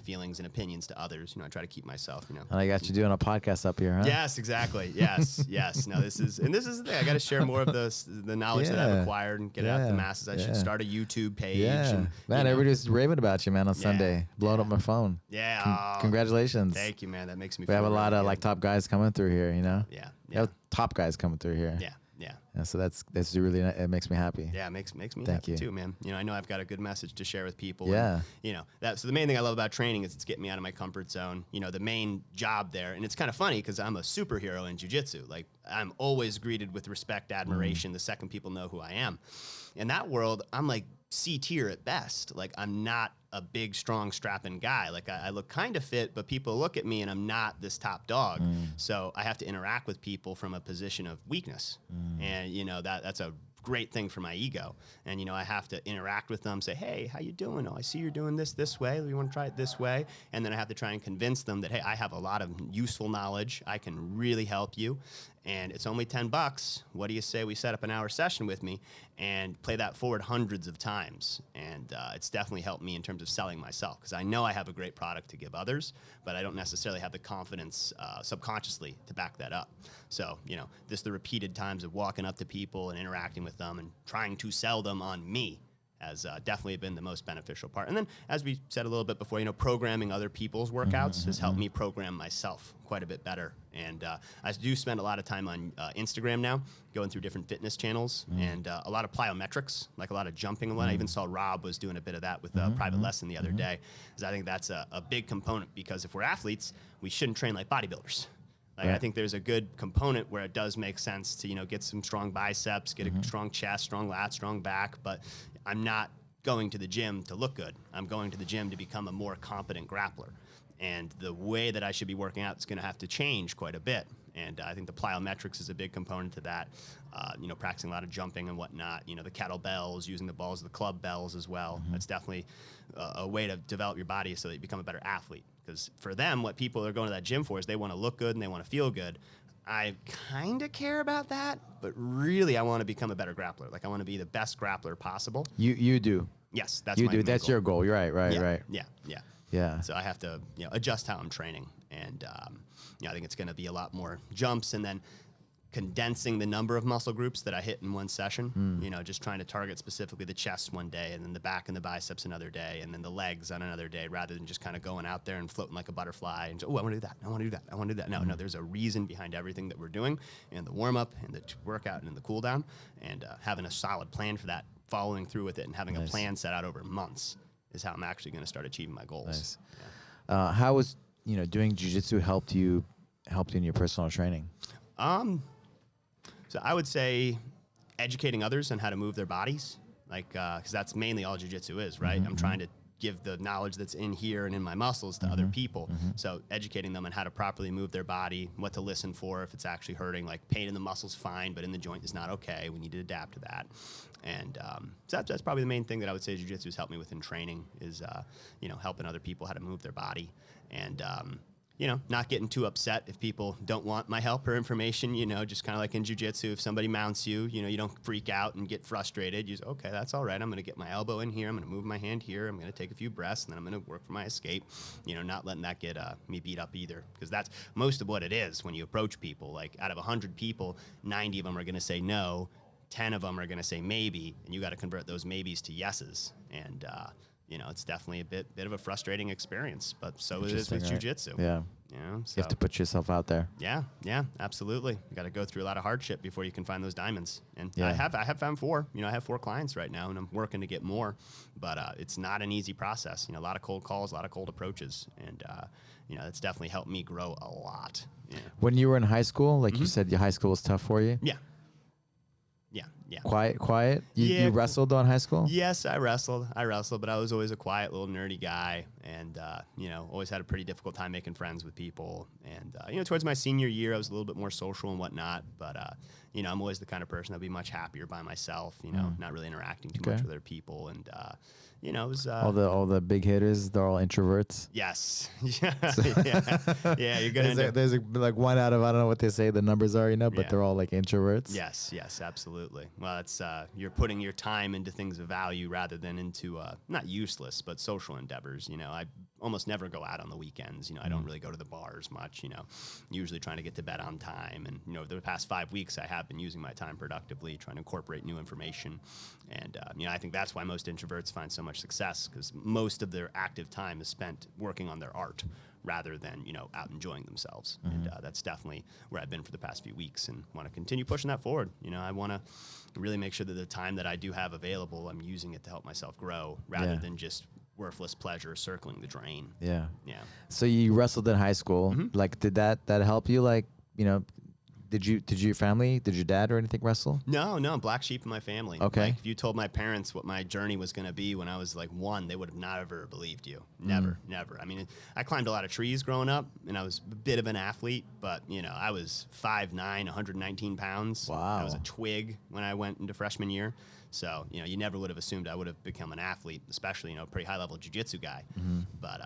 S2: feelings and opinions to others. You know, I try to keep myself, you know.
S1: And I got you doing a podcast up here, huh?
S2: Yes, exactly. Yes. No, this is the thing. I got to share more of the knowledge that I've acquired and get it out to the masses. I should start a YouTube page.
S1: Yeah.
S2: And,
S1: man, everybody's raving about you, man, on Sunday. Blowing up my phone.
S2: Yeah.
S1: Congratulations.
S2: Thank you, man. That makes me
S1: We
S2: feel
S1: have a lot
S2: really
S1: of like top guys coming through here, you know?
S2: Yeah.
S1: We have top guys coming through here.
S2: Yeah.
S1: And so that's really, it makes me happy.
S2: Yeah, it makes me happy too, man. You know, I know I've got a good message to share with people.
S1: Yeah.
S2: And, you know, so the main thing I love about training is it's getting me out of my comfort zone. You know, the main job there, and it's kind of funny because I'm a superhero in jiu-jitsu. Like, I'm always greeted with respect, admiration the second people know who I am. In that world, I'm like C tier at best. Like, I'm not a big, strong, strapping guy. Like, I look kind of fit, but people look at me and I'm not this top dog. So I have to interact with people from a position of weakness. And, you know, that's a great thing for my ego. And, you know, I have to interact with them, say, hey, how you doing? Oh, I see you're doing this way. You want to try it this way? And then I have to try and convince them that, hey, I have a lot of useful knowledge. I can really help you. And it's only $10. What do you say we set up an hour session with me and play that forward hundreds of times? And it's definitely helped me in terms of selling myself, because I know I have a great product to give others, but I don't necessarily have the confidence subconsciously to back that up. So, you know, the repeated times of walking up to people and interacting with them and trying to sell them on me has definitely been the most beneficial part. And then, as we said a little bit before, you know, programming other people's workouts has helped me program myself quite a bit better. And I do spend a lot of time on Instagram now, going through different fitness channels and a lot of plyometrics, like a lot of jumping and what. I even saw Rob was doing a bit of that with a private lesson the other day, because I think that's a big component, because if we're athletes, we shouldn't train like bodybuilders. Like, I think there's a good component where it does make sense to, you know, get some strong biceps, get a strong chest, strong lats, strong back, but I'm not going to the gym to look good. I'm going to the gym to become a more competent grappler. And the way that I should be working out is going to have to change quite a bit. And I think the plyometrics is a big component to that. You know, practicing a lot of jumping and whatnot. You know, the kettlebells, using the balls of the club bells as well. That's definitely a way to develop your body so that you become a better athlete. Because for them, what people are going to that gym for is they want to look good and they want to feel good. I kind of care about that, but really I want to become a better grappler. Like, I want to be the best grappler possible.
S1: You do.
S2: Yes, that's
S1: you
S2: my
S1: do.
S2: main
S1: That's
S2: goal.
S1: your goal. You're right.
S2: Yeah.
S1: Yeah.
S2: So I have to, you know, adjust how I'm training. And I think it's going to be a lot more jumps, and then condensing the number of muscle groups that I hit in one session, just trying to target specifically the chest one day, and then the back and the biceps another day, and then the legs on another day, rather than just kind of going out there and floating like a butterfly and, I want to do that, I want to do that, I want to do that. No, there's a reason behind everything that we're doing, and the warm-up and the workout and the cool down, and having a solid plan for that, following through with it, and having a plan set out over months is how I'm actually going to start achieving my goals.
S1: Nice. Yeah. How was, doing jiu-jitsu helped you in your personal training?
S2: So I would say educating others on how to move their bodies, because that's mainly all jiu-jitsu is, right? I'm trying to give the knowledge that's in here and in my muscles to other people. So educating them on how to properly move their body, what to listen for if it's actually hurting, like pain in the muscle's fine, but in the joint is not okay. We need to adapt to that. And so that's probably the main thing that I would say jiu-jitsu has helped me with in training is, helping other people how to move their body. And, not getting too upset if people don't want my help or information, just kind of like in jiu-jitsu, if somebody mounts you, you don't freak out and get frustrated. You say, okay, that's all right. I'm going to get my elbow in here. I'm going to move my hand here. I'm going to take a few breaths, and then I'm going to work for my escape, not letting that get me beat up either. Because that's most of what it is when you approach people. Like out of 100 people, 90 of them are going to say no, 10 of them are going to say maybe, and you got to convert those maybes to yeses. And, it's definitely a bit of a frustrating experience, but so it is with jiu-jitsu.
S1: Yeah.
S2: So
S1: you have to put yourself out there.
S2: Yeah, absolutely. You got to go through a lot of hardship before you can find those diamonds. And
S1: yeah.
S2: I have found 4. I have 4 clients right now, and I'm working to get more. But it's not an easy process. A lot of cold calls, a lot of cold approaches, and it's definitely helped me grow a lot. Yeah.
S1: When you were in high school, like you said, your high school was tough for you.
S2: Yeah.
S1: Quiet. You wrestled on high school?
S2: Yes, I wrestled, but I was always a quiet little nerdy guy, and always had a pretty difficult time making friends with people. And towards my senior year, I was a little bit more social and whatnot. But I'm always the kind of person that'd be much happier by myself. Not really interacting too much with other people. And it was
S1: all the big hitters. They're all introverts.
S2: Yes. Yeah. You're gonna.
S1: There's like one out of, I don't know what they say the numbers are, but they're all like introverts.
S2: Yes, absolutely. Well, it's you're putting your time into things of value rather than into not useless but social endeavors. I almost never go out on the weekends. I don't really go to the bars much. Usually trying to get to bed on time. And over the past 5 weeks, I have been using my time productively, trying to incorporate new information. And I think that's why most introverts find so much success, because most of their active time is spent working on their art rather than out enjoying themselves. And that's definitely where I've been for the past few weeks, and want to continue pushing that forward. I want to really make sure that the time that I do have available, I'm using it to help myself grow rather than just worthless pleasure circling the drain.
S1: Yeah. So you wrestled in high school. Like, did that help you? Like, did your dad or anything wrestle?
S2: No, black sheep in my family.
S1: Okay.
S2: Like, if you told my parents what my journey was going to be when I was like 1, they would have never believed you. Never. I mean, I climbed a lot of trees growing up, and I was a bit of an athlete, but I was 5'9", 119 pounds.
S1: Wow.
S2: I was a twig when I went into freshman year. So, you never would have assumed I would have become an athlete, especially, a pretty high-level jiu-jitsu guy. But,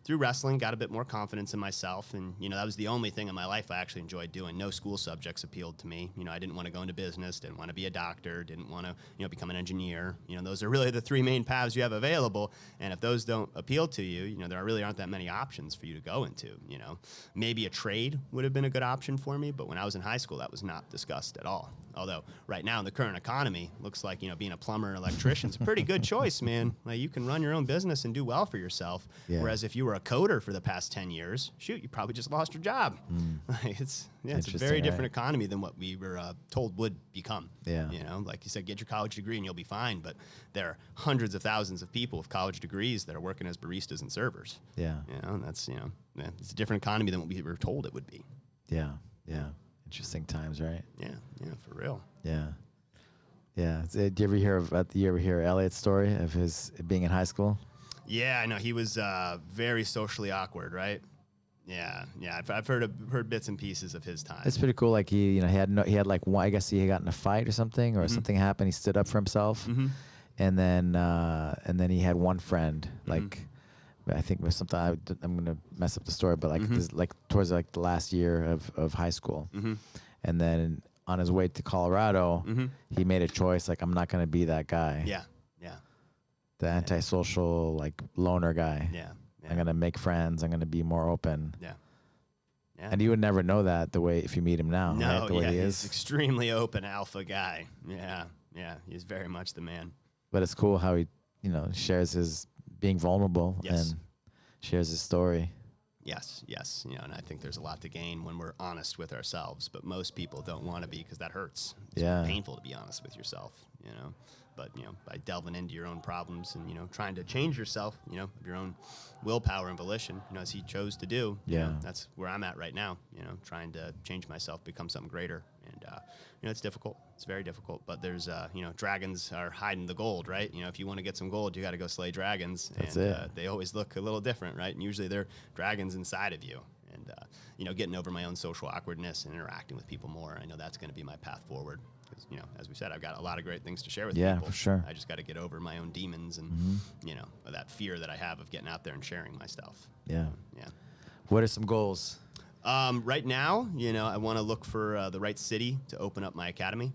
S2: through wrestling, got a bit more confidence in myself. And, that was the only thing in my life I actually enjoyed doing. No school subjects appealed to me. I didn't want to go into business, didn't want to be a doctor, didn't want to, become an engineer. Those are really the 3 main paths you have available. And if those don't appeal to you, there really aren't that many options for you to go into. Maybe a trade would have been a good option for me. But when I was in high school, that was not discussed at all. Although right now in the current economy, looks like, being a plumber and electrician is a pretty good choice, man. Like, you can run your own business and do well for yourself. Yeah. Whereas if you were a coder for the past 10 years, shoot, you probably just lost your job. It's a very different economy than what we were told would become.
S1: Yeah.
S2: Like you said, get your college degree and you'll be fine. But there are hundreds of thousands of people with college degrees that are working as baristas and servers.
S1: Yeah.
S2: And that's, it's a different economy than what we were told it would be.
S1: Yeah. Interesting times, right?
S2: Yeah, for real.
S1: Yeah. Do you ever hear Elliot's story of his being in high school?
S2: Yeah, I know. He was very socially awkward, right? Yeah. I've heard bits and pieces of his time.
S1: It's pretty cool. Like he had like one, I guess he got in a fight or something, or something happened. He stood up for himself, and then he had one friend. Like, I think it was something. I'm gonna mess up the story, but like this, like towards like the last year of high school, and then on his way to Colorado, he made a choice. Like, I'm not gonna be that guy.
S2: Yeah.
S1: The antisocial, like, loner guy.
S2: Yeah.
S1: I'm gonna make friends. I'm gonna be more open.
S2: Yeah. Yeah.
S1: And you would never know that the way if you meet him now.
S2: No,
S1: right? The way he
S2: he's
S1: is.
S2: extremely open alpha guy. Yeah, yeah, he's very much the man.
S1: But it's cool how he, shares his being vulnerable
S2: Yes.
S1: and shares his story.
S2: Yes, yes, and I think there's a lot to gain when we're honest with ourselves, but most people don't want to be because that hurts. It's painful to be honest with yourself, But, by delving into your own problems and, trying to change yourself, your own willpower and volition, as he chose to do, that's where I'm at right now, trying to change myself, become something greater. And, it's difficult. It's very difficult. But there's, dragons are hiding the gold, right? If you want to get some gold, you got to go slay dragons.
S1: That's
S2: and
S1: it.
S2: They always look a little different, right? And usually they're dragons inside of you. And, getting over my own social awkwardness and interacting with people more, I know that's going to be my path forward. Because, as we said, I've got a lot of great things to share with people.
S1: Yeah, for sure.
S2: I just got to get over my own demons and, that fear that I have of getting out there and sharing my stuff.
S1: Yeah.
S2: Yeah.
S1: What are some goals?
S2: Right now, I want to look for the right city to open up my academy.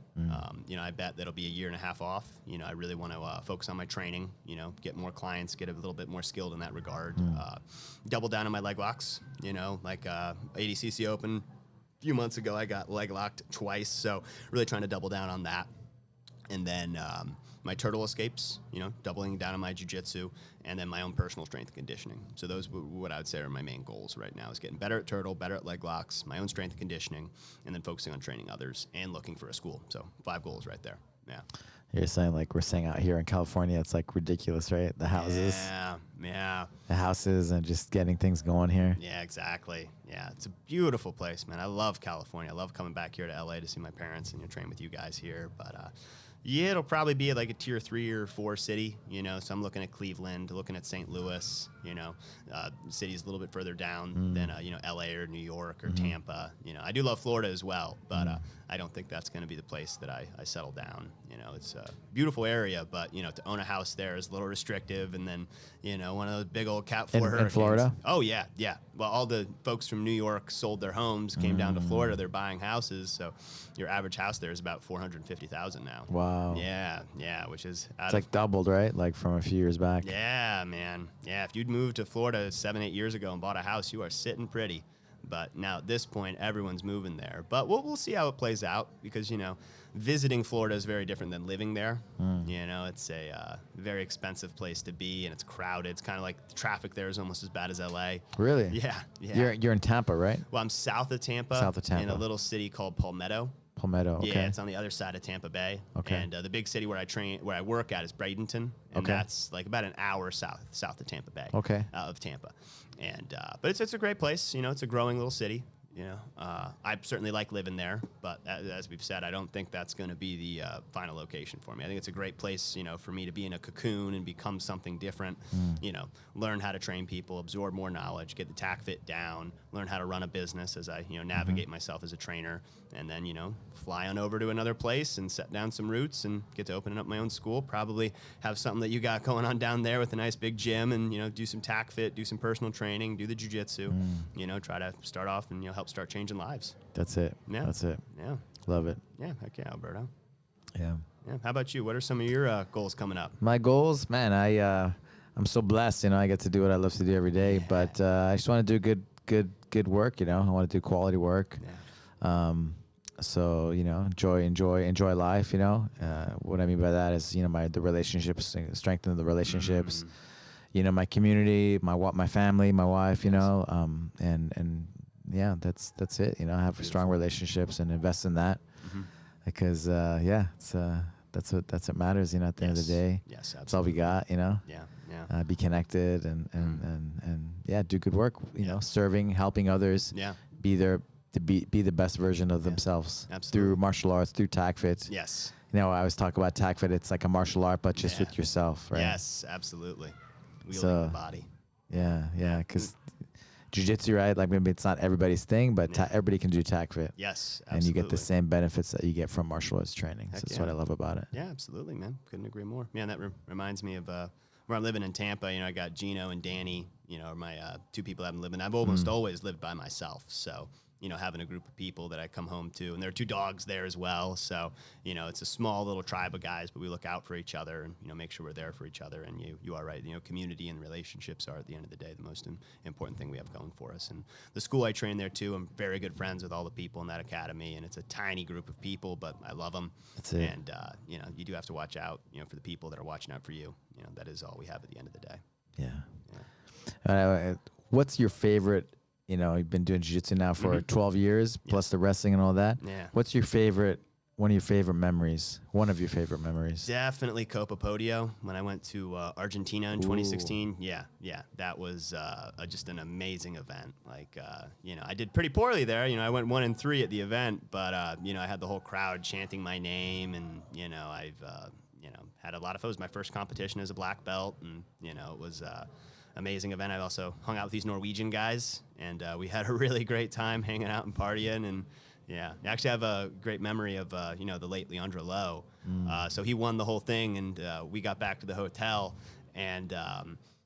S2: I bet that'll be a year and a half off. I really want to focus on my training, get more clients, get a little bit more skilled in that regard. Double down on my leg locks, like ADCC Open. Few months ago, I got leg locked twice, so really trying to double down on that. And then my turtle escapes, doubling down on my jiu-jitsu, and then my own personal strength and conditioning. So those what I would say are my main goals right now is getting better at turtle, better at leg locks, my own strength and conditioning, and then focusing on training others and looking for a school. So 5 goals right there. Yeah.
S1: You're saying like we're saying out here in California, it's like ridiculous, right? The houses.
S2: Yeah.
S1: The houses and just getting things going here.
S2: Yeah, exactly. Yeah, it's a beautiful place, man. I love California. I love coming back here to LA to see my parents and train with you guys here. But yeah, it'll probably be like a tier 3 or 4 city, So I'm looking at Cleveland, looking at St. Louis, cities a little bit further down than LA or New York or Tampa. I do love Florida as well, but I don't think that's going to be the place that I settle down. It's a beautiful area, but to own a house there is a little restrictive. And then one of those big old Cat 4 hurricanes.
S1: In Florida?
S2: Oh yeah. Well, all the folks from New York sold their homes, came down to Florida. They're buying houses, so your average house there is about $450,000 now.
S1: Wow.
S2: Yeah, which is
S1: it's like doubled, right? Like from a few years back.
S2: Yeah, man. Yeah, if you'd moved to Florida 7-8 years ago and bought a house, you are sitting pretty. But now at this point, everyone's moving there. But we'll see how it plays out because, visiting Florida is very different than living there. It's a very expensive place to be, and it's crowded. It's kind of like the traffic there is almost as bad as LA.
S1: Really?
S2: Yeah.
S1: You're in Tampa, right?
S2: Well, I'm south of Tampa. In a little city called Palmetto.
S1: Palmetto, okay.
S2: Yeah, it's on the other side of Tampa Bay.
S1: Okay.
S2: And the big city where I work at is Bradenton, and that's like about an hour south of Tampa Bay.
S1: Okay.
S2: Of Tampa, and but it's a great place. It's a growing little city. I certainly like living there, but as we've said, I don't think that's going to be the final location for me. I think it's a great place, for me to be in a cocoon and become something different. Learn how to train people, absorb more knowledge, get the tack fit down, learn how to run a business as I, navigate myself as a trainer, and then, fly on over to another place and set down some roots and get to opening up my own school. Probably have something that you got going on down there with a nice big gym and, do some tack fit, do some personal training, do the jiu-jitsu, try to start off and, help start changing lives.
S1: That's it.
S2: Yeah.
S1: That's it.
S2: Yeah.
S1: Love it.
S2: Yeah. Heck yeah, Alberto.
S1: Yeah.
S2: Yeah. How about you? What are some of your goals coming up?
S1: My goals, man, I'm so blessed, I get to do what I love to do every day, but I just want to do good work, I want to do quality work.
S2: Yeah.
S1: So, enjoy life, what I mean by that is, the relationships, strengthen the relationships, my community, my family, my wife, and yeah, that's it. Have strong relationships and invest in that because, it's, that's what matters, at the end of the day.
S2: Yes, absolutely.
S1: That's all we got,
S2: Yeah.
S1: be connected and do good work, serving, helping others, be there to be the best version of themselves through martial arts, through tack fit.
S2: Yes.
S1: I always talk about tack fit. It's like a martial art, but just with yourself, right?
S2: Yes, absolutely. Wielding the body.
S1: Yeah, because jiu-jitsu, right? Like maybe it's not everybody's thing, but everybody can do tack fit.
S2: Yes, absolutely.
S1: And you get the same benefits that you get from martial arts training.
S2: Heck
S1: So that's what I love about it.
S2: Yeah, absolutely, man. Couldn't agree more. Man, that reminds me of where I'm living in Tampa. I got Gino and Danny, are my 2 people I've been living. I've almost always lived by myself. So, you know, having a group of people that I come home to, and there are 2 dogs there as well. So, you know, it's a small little tribe of guys, but we look out for each other and, you know, make sure we're there for each other. And you are right. You know, community and relationships are at the end of the day the most important thing we have going for us. And the school I train there too, I'm very good friends with all the people in that academy, and it's a tiny group of people, but I love them.
S1: That's it.
S2: And, you know, you do have to watch out, you know, for the people that are watching out for you. You know, that is all we have at the end of the day.
S1: Yeah. What's your favorite, you know, you've been doing jiu-jitsu now for 12 years, plus the wrestling and all that.
S2: Yeah.
S1: What's your favorite, one of your favorite memories? One of your favorite memories?
S2: Definitely Copa Podio when I went to Argentina in 2016. Yeah, that was just an amazing event. Like, you know, I did pretty poorly there. You know, I went 1-3 at the event, but you know, I had the whole crowd chanting my name, and you know, I've you know, had a lot of fun. It was my first competition as a black belt, and you know, it was amazing event. I also hung out with these Norwegian guys, and we had a really great time hanging out and partying. And yeah, I actually have a great memory of you know, the late Leandro Lowe. So he won the whole thing, and we got back to the hotel, and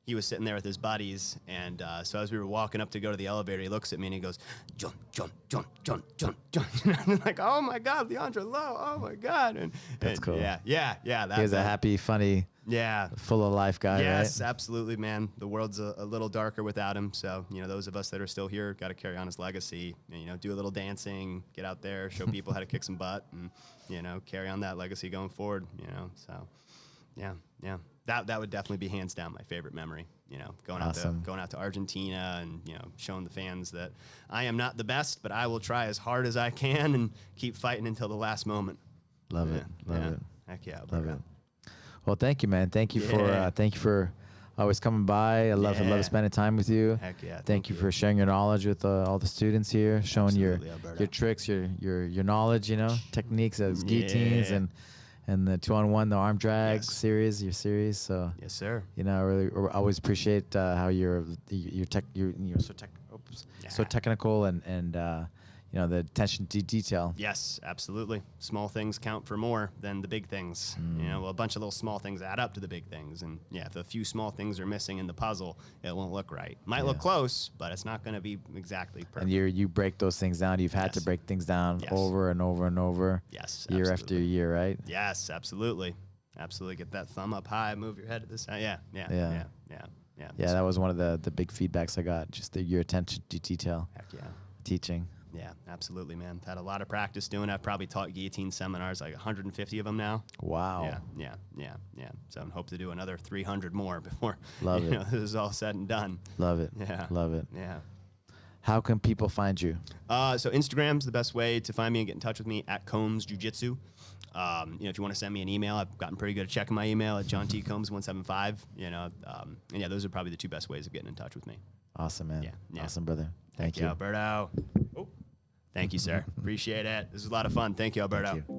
S2: he was sitting there with his buddies. And so as we were walking up to go to the elevator, he looks at me and he goes, "John, John, John, John, John, John." And I'm like, "Oh my God, Leandro Lowe! Oh my God!" And
S1: that's cool.
S2: Yeah.
S1: He was a happy, funny, full of life guy,
S2: yes,
S1: right?
S2: Absolutely, man. The world's a little darker without him. So, you know, those of us that are still here got to carry on his legacy. And, you know, do a little dancing, get out there, show people how to kick some butt, and, you know, carry on that legacy going forward, you know. So, yeah. That would definitely be hands down my favorite memory. You know, going out to Argentina and, you know, showing the fans that I am not the best, but I will try as hard as I can and keep fighting until the last moment.
S1: Love it.
S2: Heck yeah, Alberto.
S1: Love it. Well, thank you, man. Thank you for always coming by. I love spending time with you.
S2: Heck yeah.
S1: Thank you for sharing your knowledge with all the students here, showing your tricks, your knowledge, you know, techniques as guillotines and the 2-on-1, the arm drag series, your series. So
S2: yes, sir.
S1: You know, I really always appreciate how you're so technical and you know, the attention to detail.
S2: Yes, absolutely. Small things count for more than the big things. You know, well, a bunch of little small things add up to the big things. And yeah, if a few small things are missing in the puzzle, it won't look right. Might look close, but it's not going to be exactly perfect.
S1: And you break those things down. You've had to break things down over and over and over.
S2: Yes,
S1: year after year, right?
S2: Yes, absolutely. Absolutely. Get that thumb up high, move your head to the side. Yeah.
S1: That was one of the big feedbacks I got. Just your attention to detail.
S2: Heck yeah.
S1: Teaching.
S2: Yeah, absolutely, man. Had a lot of practice doing it. I've probably taught guillotine seminars, like 150 of them now.
S1: Wow.
S2: Yeah. So I hope to do another 300 more before
S1: Love it.
S2: This is all said and done.
S1: Love it.
S2: Yeah.
S1: Love it.
S2: Yeah.
S1: How can people find you?
S2: So Instagram's the best way to find me and get in touch with me, at Combs Jiu-Jitsu. You know, if you want to send me an email, I've gotten pretty good at checking my email at John T. Combs 175. You know, and yeah, those are probably the 2 best ways of getting in touch with me.
S1: Awesome, man.
S2: Yeah.
S1: Awesome, brother. Thank you.
S2: Alberto. Thank you, sir. Appreciate it. This was a lot of fun. Thank you, Alberto.
S1: Thank you.